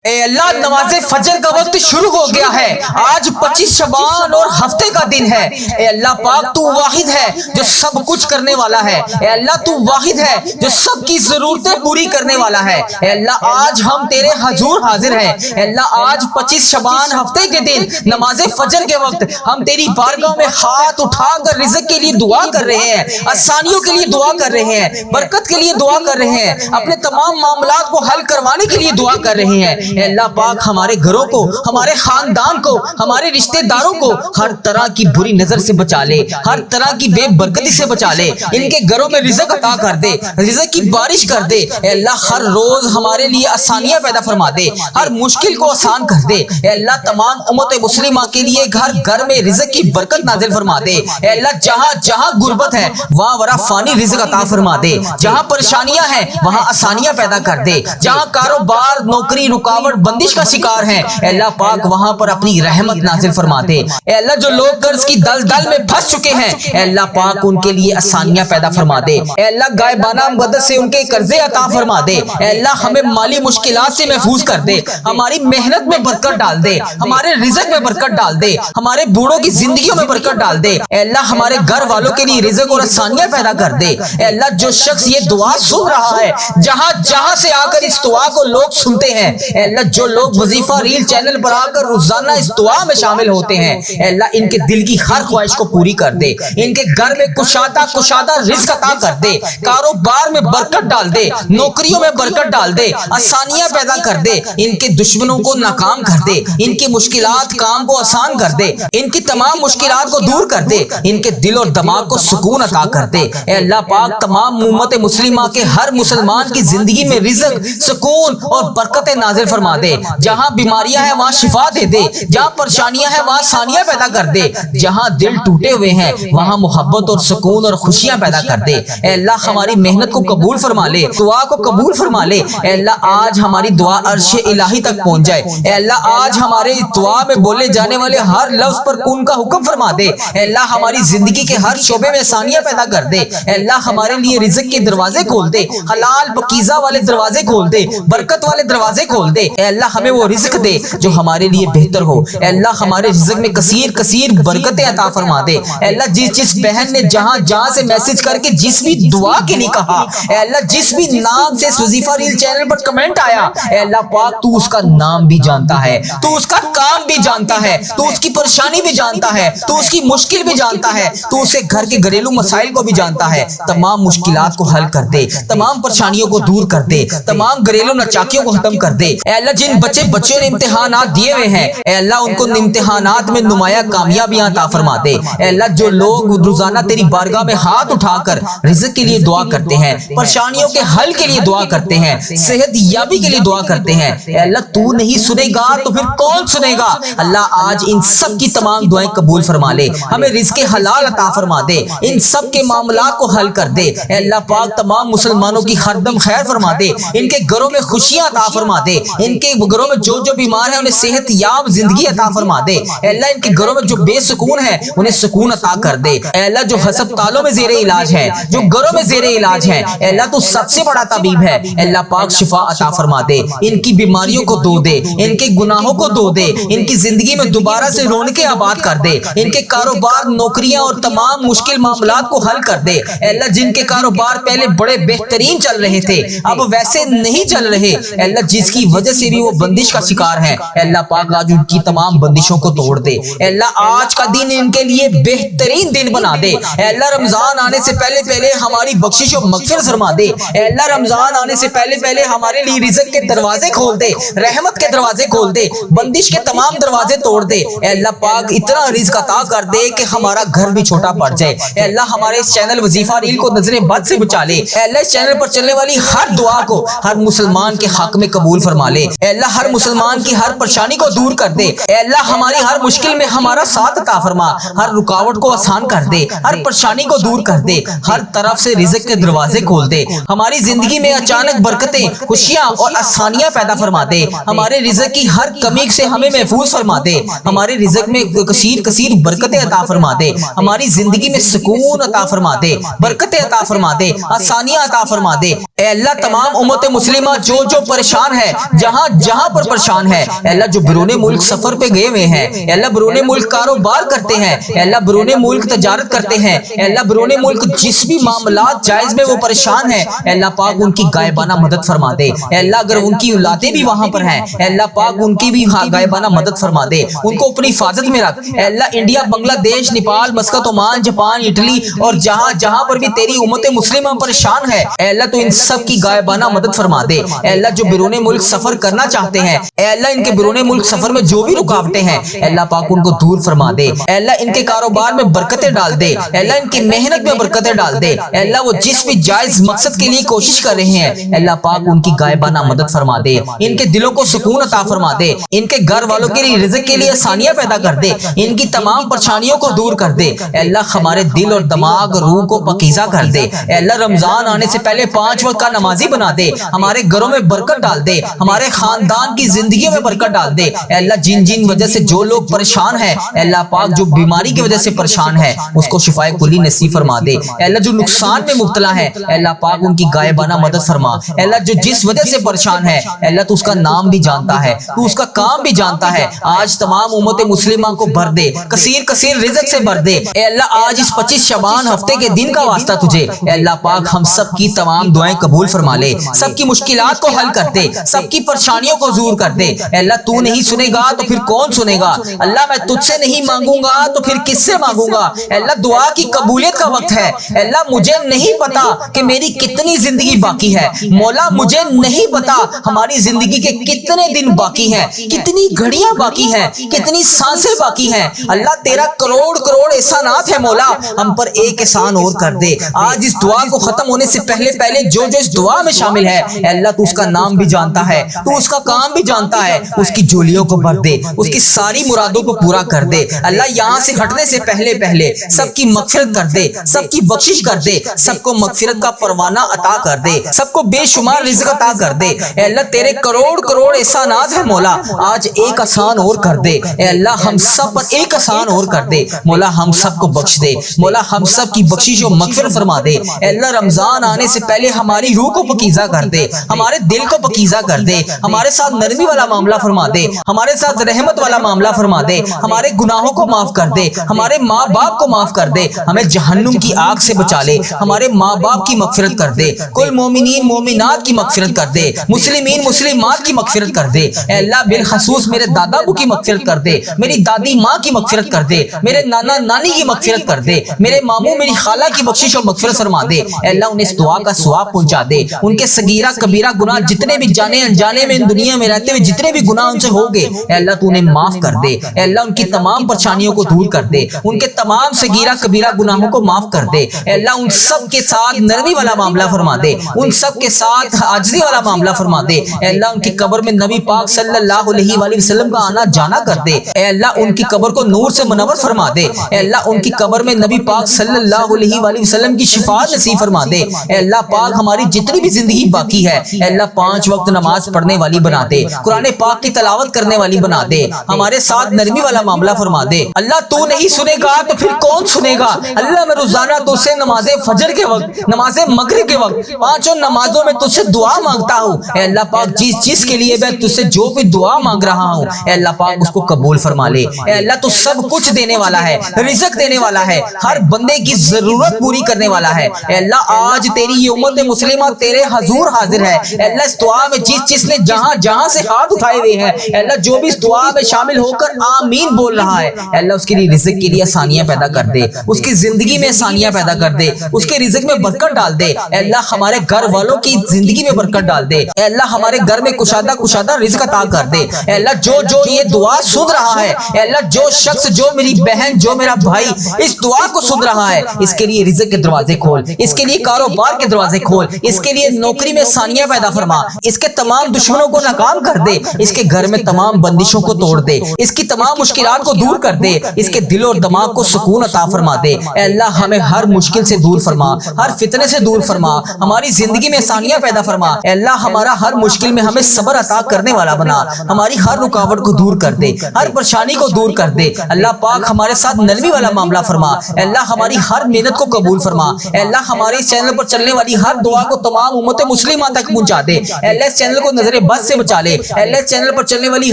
اے اللہ نماز فجر کا وقت شروع ہو گیا ہے۔ آج 25 شعبان اور ہفتے کا دن ہے۔ اے اللہ پاک تو واحد ہے جو سب کچھ کرنے والا ہے۔ اے اللہ تو واحد ہے جو سب کی ضرورتیں پوری کرنے والا ہے۔ اے اللہ آج ہم تیرے حضور حاضر ہیں۔ اے اللہ آج 25 شعبان ہفتے کے دن نماز فجر کے وقت ہم تیری بارگاہ میں ہاتھ اٹھا کر رزق کے لیے دعا کر رہے ہیں، آسانیوں کے لیے دعا کر رہے ہیں، برکت کے لیے دعا کر رہے ہیں، اپنے تمام معاملات کو حل کروانے کے لیے دعا کر رہے ہیں۔ اے اللہ پاک ہمارے گھروں کو، ہمارے خاندان کو، ہمارے رشتہ داروں کو ہر طرح کی بری نظر سے بچا لے، ہر طرح کی بے برکتی سے بچا لے، ان کے گھروں میں رزق عطا کر دے، رزق کی بارش کر دے۔ اے اللہ ہر روز ہمارے لیے آسانیاں پیدا فرما دے، ہر مشکل کو آسان کر دے۔ اے اللہ تمام امت مسلمہ کے لیے گھر گھر میں رزق کی برکت نازل فرما دے۔ اے اللہ جہاں جہاں غربت ہے وہاں ورا فانی رزق عطا فرما دے، جہاں پریشانیاں ہیں وہاں آسانیاں پیدا کر دے، جہاں کاروبار نوکری رکاوٹ بندش کا شکار ہے اے اللہ پاک وہاں پر اپنی رحمت نازل فرما دے۔ اے اللہ جو لوگ قرض کی دلدل میں پھنس چکے ہیں اے اللہ پاک ان کے لیے آسانیاں پیدا فرما دے۔ اے اللہ غائبانہ مدد سے ان کے قرضے عطا فرما دے۔ اے اللہ ہمیں مالی مشکلات سے محفوظ کر دے، ہماری محنت میں برکت ڈال دے، ہمارے رزق میں برکت ڈال دے، ہمارے بوڑھوں کی زندگیوں میں برکت ڈال دے۔ اے اللہ ہمارے گھر والوں کے لیے رزق اور آسانیاں پیدا کر دے۔ اے اللہ جو شخص یہ دعا سن رہا ہے جہاں جہاں سے آ کر اس دعا کو لوگ سنتے ہیں اے اللہ جو لوگ وظیفہ ریل چینل پر آ کر روزانہ اس دعا میں شامل ہوتے ہیں اے اللہ ان کے دل کی ہر خواہش کو پوری کر دے، ان کے گھر میں کشادہ رزق عطا کر دے، کاروبار میں برکت ڈال دے، نوکریوں میں برکت ڈال دے، آسانیاں پیدا کر دے، ان کے دشمنوں کو ناکام کر دے، ان کی مشکلات کام کو آسان کر دے، ان کی تمام مشکلات کو دور کر دے، ان کے دل اور دماغ کو سکون عطا کر دے۔ اے اللہ پاک تمام امت مسلمہ کے ہر مسلمان کی زندگی میں رزق، سکون اور برکتیں نازل فرما دے، جہاں بیماریاں ہیں وہاں شفا دے دے، جہاں پریشانیاں ہیں وہاں آسانیاں پیدا کر دے، جہاں دل ٹوٹے ہوئے ہیں وہاں محبت اور سکون اور خوشیاں پیدا کر دے۔ اے اللہ ہماری محنت کو قبول فرما لے، دعا کو قبول فرما لے۔ اے اللہ آج ہماری دعا عرش الہی تک پہنچ جائے۔ اے اللہ آج ہمارے دعا میں بولے جانے والے ہر لفظ پر کن کا حکم فرما دے۔ اے اللہ ہماری زندگی کے ہر شعبے میں آسانیاں پیدا کر دے۔ اے اللہ ہمارے لیے رزق کے دروازے کھول دے، حلال پاکیزہ والے دروازے کھول دے، برکت والے دروازے کھول دے۔ اے اللہ ہمیں وہ رزق دے جو ہمارے لیے بہتر ہو۔ اے اللہ ہمارے رزق میں کثیر برکتیں عطا فرما دے۔ اے اللہ جس بہن نے جہاں سے میسج کر کے جس بھی دعا کے لیے کہا اے اللہ جس بھی نام سے وظیفہ ریل چینل پر کمنٹ آیا اے اللہ پاک تو اس کا نام بھی جانتا ہے، تو اس کا کام بھی جانتا ہے، تو اس کی پریشانی بھی جانتا ہے، تو اس کی مشکل بھی جانتا ہے، تو اسے گھر کے گھریلو مسائل کو بھی جانتا ہے۔ تمام مشکلات کو حل کر دے، تمام پریشانیوں کو دور کر دے، تمام گھریلو نچاکیوں کو ختم کر دے۔ اے اللہ جن بچوں نے امتحانات دیے ہوئے ہیں اے اللہ ان کو امتحانات میں نمایاں کامیابیاں عطا فرما دے۔ اے اللہ جو لوگ روزانہ تیری بارگاہ میں ہاتھ اٹھا کر رزق کے لیے دعا کرتے ہیں، پریشانیوں کے حل کے لیے دعا کرتے ہیں، صحت یابی کے لیے دعا کرتے ہیں اے اللہ تو نہیں سنے گا تو پھر کون سنے گا؟ اللہ آج ان سب کی تمام دعائیں قبول فرما لے، ہمیں رزق حلال عطا فرما دے، ان سب کے معاملات کو حل کر دے۔ اے اللہ پاک تمام مسلمانوں کی ہر دم خیر فرما دے، ان کے گھروں میں خوشیاں عطا فرما دے، ان کے گھروں میں جو بیمار ہیں انہیں صحت یاب زندگی عطا فرما دے۔ اے اللہ ان کے گھروں میں جو بے سکون ہے انہیں سکون عطا کر دے۔ اے اللہ جو ہسپتالوں میں زیر علاج ہے، جو گھروں میں زیر علاج ہے اے اللہ تو سب سے بڑا طبیب ہے۔ اے اللہ پاک شفا عطا فرما دے، ان کی بیماریوں کو دھو دے، ان کے گناہوں کو دھو دے، ان کی زندگی میں دوبارہ سے رونقیں آباد کر دے، ان کے کاروبار نوکریاں اور تمام مشکل معاملات کو حل کر دے۔ اے اللہ جن کے کاروبار پہلے بڑے بہترین چل رہے تھے اب ویسے نہیں چل رہے اے اللہ جس کی وجہ سے بھی وہ بندش کا شکار ہے اے اللہ پاک آج ان کی تمام بندشوں کو توڑ دے۔ اے اللہ آج کا دن ان کے لیے بہترین دن بنا دے۔ اے اللہ رمضان آنے سے پہلے ہماری بخشش و مغفرت فرما دے۔ اے اللہ رمضان آنے سے پہلے ہمارے لیے رزق کے دروازے کھول دے، رحمت کے دروازے کھول دے، بندش کے تمام دروازے توڑ دے۔ اے اللہ پاک اتنا رزق عطا کر دے کہ ہمارا گھر بھی چھوٹا پڑ جائے۔ اے اللہ ہمارے اس چینل وظیفہ ریل کو نظر بد سے بچا لے۔ اے اللہ اس چینل پر چلنے والی ہر دعا کو ہر مسلمان کے حق میں قبول فرما لے۔ اے اللہ ہر مسلمان کی ہر پریشانی کو دور کر دے۔ اے اللہ ہماری ہر مشکل میں ہمارا ساتھ عطا فرما، ہر رکاوٹ کو آسان کر دے، ہر پریشانی کو دور کر دے، ہر طرف سے رزق کے دروازے کھول دے، ہماری زندگی میں اچانک برکتیں، خوشیاں اور آسانیاں پیدا فرما دے، ہمارے رزق کی ہر کمی سے ہمیں محفوظ فرما دے، ہمارے رزق میں کثیر برکتیں عطا فرما دے، ہماری زندگی میں سکون عطا فرما دے، برکتیں عطا فرما دے، آسانیاں عطا فرما دے۔ اے اللہ تمام امت مسلمہ جو پریشان ہے جہاں جہاں جہاں پر پریشان ہے اے اللہ جو بیرون ملک سفر پہ گئے ہوئے ہیں اے اللہ بیرون ملک کاروبار کرتے ہیں اے اللہ بیرون ملک تجارت کرتے ہیں اے اللہ بیرون ملک جس بھی معاملات جائز میں وہ پریشان ہیں اے اللہ پاک ان کی غائبانہ مدد فرما دے اے اللہ اگر ان کی اولادیں بھی وہاں پر ہیں اے اللہ پاک ان کی بھی غائبانہ مدد فرما دے ان کو اپنی حفاظت میں رکھ اے اللہ انڈیا بنگلہ دیش Nepal Muscat Oman Japan Italy اور جہاں جہاں پر بھی تیری امت مسلمہ پریشان ہے اے اللہ تو ان سب کی غائبانہ مدد فرما دے اے اللہ جو بیرون ملک سفر کرنا چاہتے ہیں اے اللہ ان کے بیرون ملک سفر میں جو بھی رکاوٹیں ہیں اے اللہ پاک ان کو دور فرما دے اے اللہ ان کے کاروبار میں برکتیں ڈال دے اے اللہ ان کی محنت میں برکتیں ڈال دے اے اللہ وہ جس بھی جائز مقصد کے لیے کوشش کر رہے ہیں اے اللہ پاک ان کی غائبانہ مدد فرما دے ان کے دلوں کو سکون عطا فرما دے ان کے گھر والوں کے لیے رزق کے لیے آسانیاں پیدا کر دے ان کی تمام پریشانیوں کو دور کر دے اے اللہ ہمارے دل اور دماغ روح کو پاکیزہ کر دے اے اللہ رمضان آنے سے پہلے 5 وقت کا نمازی بنا دے ہمارے گھروں میں برکت ڈال دے ہمارے خاندان کی زندگی میں برکت ڈال دے اے اللہ جن جن وجہ سے جو لوگ پریشان ہیں اے اللہ پاک جو بیماری کی وجہ سے پریشان ہے اس کو شفائے کلی نصیب فرما دے اے اللہ جو نقصان میں مبتلا ہے اے اللہ پاک ان کی غائبانہ مدد فرما اے اللہ جو جس وجہ سے پریشان ہے اے اللہ تو اس کا نام بھی جانتا ہے تو اس کا کام بھی جانتا ہے آج تمام امت مسلمہ کو بھر دے کثیر کثیر رزق سے بھر دے اے اللہ آج اس 25 شعبان ہفتے کے دن کا واسطہ تجھے اے اللہ پاک ہم سب کی تمام دعائیں قبول فرما لے سب کی مشکلات کو حل کر دے سب کی پریشانیوں کو دور کر دے اے اللہ تو نہیں سنے گا تو پھر کون سنے گا اللہ میں تجھ سے نہیں مانگوں گا تو پھر کس سے مانگوں گا اے اللہ دعا کی قبولیت کا وقت ہے اے اللہ مجھے نہیں پتا کہ میری کتنی زندگی باقی ہے مولا مجھے نہیں پتا ہماری زندگی کے کتنے دن باقی ہیں کتنی گھڑیاں باقی ہیں کتنی سانسیں باقی ہیں اللہ تیرا کروڑ کروڑ احسانات ہے مولا ہم پر ایک احسان اور کر دے آج اس دعا کو ختم ہونے سے پہلے پہلے جو جو اس دعا میں شامل ہے اے اللہ تو اس کا نام بھی جانتا ہے تو اس کا کام بھی جانتا ہے اس کی جولیوں کو بھر دے اس کی ساری مرادوں کو پورا کر دے اللہ یہاں سے ہٹنے سے پہلے پہلے سب کی مغفرت کر دے سب کی بخشش کر دے سب کو مغفرت کا پروانہ عطا کر دے سب کو بے شمار رزق عطا کر دے اے اللہ تیرے کروڑ کروڑ احسانات ہیں مولا آج ایک آسان اور کر دے اے اللہ ہم سب پر ایک آسان اور کر دے مولا ہم سب کو بخش دے مولا ہم سب کی بخشش و مغفرت فرما دے اے اللہ رمضان آنے سے پہلے ہماری روح کو پاکیزہ کر دے ہمارے دل کو پاکیزہ کر دے ہمارے ساتھ نرمی والا معاملہ فرما دے ہمارے ساتھ رحمت والا معاملہ فرما دے ہمارے گناہوں کو معاف کر دے ہمارے ماں باپ کو معاف کر دے ہمیں جہنم کی آگ سے بچا لے ہمارے ماں باپ کی مغفرت کر دے کل مومنین مومنات کی مغفرت کر دے مسلمین مسلمات کی مغفرت کر دے اے اللہ بالخصوص میرے دادا ابو کی مغفرت کر دے میری دادی ماں کی مغفرت کر دے میرے نانا نانی کی مغفرت کر دے میرے ماموں میری خالہ کی بخشش اور مغفرت فرما دے اے اللہ انہیں اس دعا کا ثواب پہنچا دے ان کے صغیرہ کبیرہ گناہ جتنے بھی جانے انجانے میں ان دنیا میں رہتے ہوئے جتنے بھی گناہ ان سے ہو گئے اے اللہ تو انہیں معاف کر دے اے اللہ ان کی تمام پریشانیوں کو دور کر دے ان کے تمام صغیرہ کبیرہ گناہوں کو معاف کر دے اے اللہ ان سب کے ساتھ نرمی والا معاملہ فرما دے ان سب کے ساتھ عاجزی والا معاملہ فرما دے اے اللہ ان کی قبر میں نبی پاک صلی اللہ علیہ وآلہ وسلم کا آنا جانا کر دے اے اللہ ان کی قبر کو نور سے منور فرما دے اے اللہ ان کی قبر میں نبی پاک صلی اللہ علیہ وآلہ وسلم کی شفاعت نصیب فرما دے اے اللہ پاک ہماری جتنی بھی زندگی باقی ہے اے اللہ 5 وقت نماز پڑھنے والی بنا دے قرآن پاک کی تلاوت کرنے والی بنا دے ہمارے ساتھ نرمی والا معاملہ فرما دے اللہ تو نہیں سنے گا تو پھر کون سنے گا اللہ میں روزانہ تو سے نماز فجر کے وقت نماز مغرب کے وقت 5 نمازوں میں تجھ سے دعا مانگتا ہوں اے اللہ پاک جس چیز کے لیے میں تجھ سے جو بھی دعا مانگ رہا ہوں اے اللہ پاک اس کو قبول فرما لے اے اللہ تو سب کچھ دینے والا ہے رزق دینے والا ہے ہر بندے کی ضرورت پوری کرنے والا ہے اے اللہ آج تیری یہ امت مسلمہ تیرے حضور حاضر ہے اے اللہ اس دعا میں جس نے جہاں جہاں سے ہاتھ اٹھائے ہوئے ہیں اے اللہ جو بھی اس دعا میں شامل ہو کر آمین بول رہا ہے اے اللہ اس کے لیے رزق کے لیے آسانیاں پیدا کر دے اس کی زندگی میں آسانیاں پیدا کر دے اس کے رزق میں برکت ڈال دے اے اللہ ہمارے گھر والوں کی زندگی میں برکت ڈال دے اے اللہ ہمارے گھر میں کشادہ رزق عطا کر دے اے اللہ جو یہ دعا سن رہا ہے اے اللہ جو شخص جو میری بہن جو میرا بھائی اس دعا کو سن رہا ہے اس کے لیے رزق کے دروازے کھول اس کے لیے کاروبار کے دروازے کھول اس کے لیے نوکری میں آسانیاں پیدا فرما اس کے تمام دشمنوں کو ناکام کر دے اس کے گھر میں تمام بندشوں کو توڑ دے اس کی تمام مشکلات کو دور کر دے اس کے دل اور دماغ کو سکون عطا فرما دے اے اللہ ہمیں ہر مشکل سے دور فرما ہر فتنے سے دور فرما ہماری زندگی میں آسانیاں پیدا فرما اے اللہ ہمارا ہر مشکل میں ہمیں صبر عطا کرنے والا بنا ہماری ہر رکاوٹ کو دور کر دے ہر پریشانی کو دور کر دے اللہ پاک ہمارے ساتھ نرمی والا معاملہ فرما اے اللہ ہماری ہر محنت کو قبول فرما اے اللہ ہمارے اس چینل پر چلنے والی ہر دعا کو تمام امت مسلمہ تک پہنچا دے اے اللہ اس چینل کو نظر بد سے بچا لے۔ اے اللہ چینل پر چلنے والی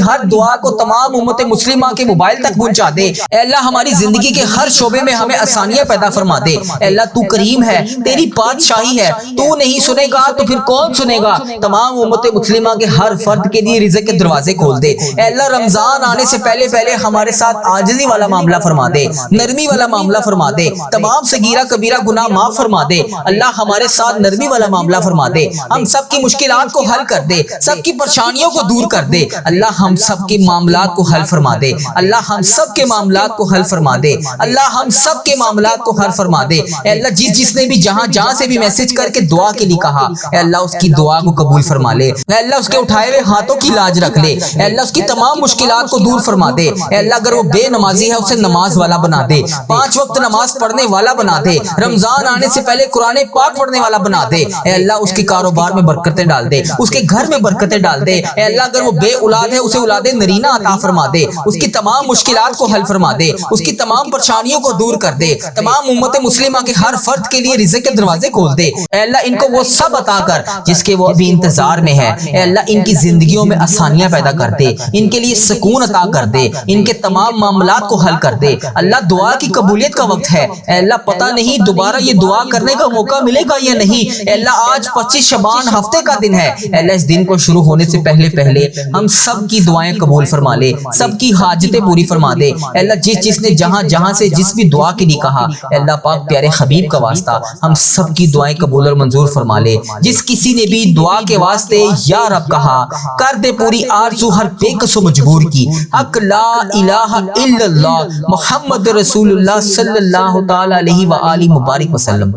ہر دعا کو تمام امت مسلمہ کے موبائل تک پہنچا دے۔ اے اللہ ہماری زندگی کے ہر شعبے میں ہمیں آسانیاں پیدا فرما دے۔ اے اللہ تو کریم ہے، تیری بادشاہی ہے، تو نہیں سنے گا تو پھر کون سنے گا؟ تمام امت مسلمہ کے ہر فرد کے لیے رزق کے دروازے کھول دے۔ اے اللہ رمضان آنے سے پہلے ہمارے ساتھ عاجزی والا معاملہ فرما دے، نرمی والا معاملہ فرما دے، تمام صغیرہ کبیرہ گناہ معاف فرما دے۔ اللہ ہمارے ساتھ نرمی والا معاملہ فرما دے، ہم سب کی مشکلات کو حل کر دے، سب کی پریشانیوں کو دور کر دے۔ اللہ ہم سب کے معاملات کو حل فرما دے، اللہ ہم سب کے معاملات کو حل فرما دے، اللہ ہم سب کے معاملات کو حل فرما دے۔ اے اللہ جس نے بھی جہاں سے بھی میسج کر کے دعا کے لیے کہا، اے اللہ اس کی دعا کو قبول فرما لے۔ اے اللہ اس کے اٹھائے ہوئے ہاتھوں کی لاج رکھ لے۔ اے اللہ اس کی تمام مشکلات کو دور فرما دے۔ اے اللہ اگر وہ بے نمازی ہے اسے نماز والا بنا دے، 5 وقت نماز پڑھنے والا بنا دے، رمضان آنے سے پہلے قرآن پاک پڑھنے والا بنا دے۔ اے اللہ اس کے کاروبار میں برکتیں ڈال دے، اس کے گھر میں برکتیں ڈال دے۔ اے اللہ اگر وہ بے اولاد ہے اسے اولاد نرینہ عطا فرما دے، اس کی تمام مشکلات کو حل فرما دے، اس کی تمام پریشانیوں کو دور کر دے۔ تمام امت مسلمہ کے ہر فرد کے لیے رزق کے دروازے کھول دے۔ اے اللہ ان کو وہ سب عطا کر جس کے وہ ابھی انتظار میں ہے۔ اے اللہ ان کی زندگیوں میں آسانیاں پیدا کر دے، ان کے لیے سکون عطا کر دے، ان کے تمام معاملات کو حل کر دے۔ اللہ دعا کی قبولیت کا وقت ہے، اے اللہ پتہ نہیں دوبارہ یہ دعا کرنے کا موقع ملے گا یا نہیں۔ اے اللہ آج 25 شعبان ہفتے کا دن ہے، اے اللہ اس دن کو شروع ہونے سے پہلے ہم سب کی دعائیں قبول فرما لے، سب کی حاجتیں پوری فرما دے۔ اے اللہ جس نے جہاں سے جس بھی دعا کے لیے کہا، اے اللہ پاک پیارے حبیب کا واسطہ ہم سب کی دعائیں قبول اور منظور فرما لے۔ جس کسی نے بھی دعا کے واسطے یا رب کہا، کر دے پوری آرزو ہر بے قصو مجبور کی۔ حق لا الہ الا اللہ محمد رسول اللہ صلی اللہ تعالی علیہ وآلہ مبارک وسلم۔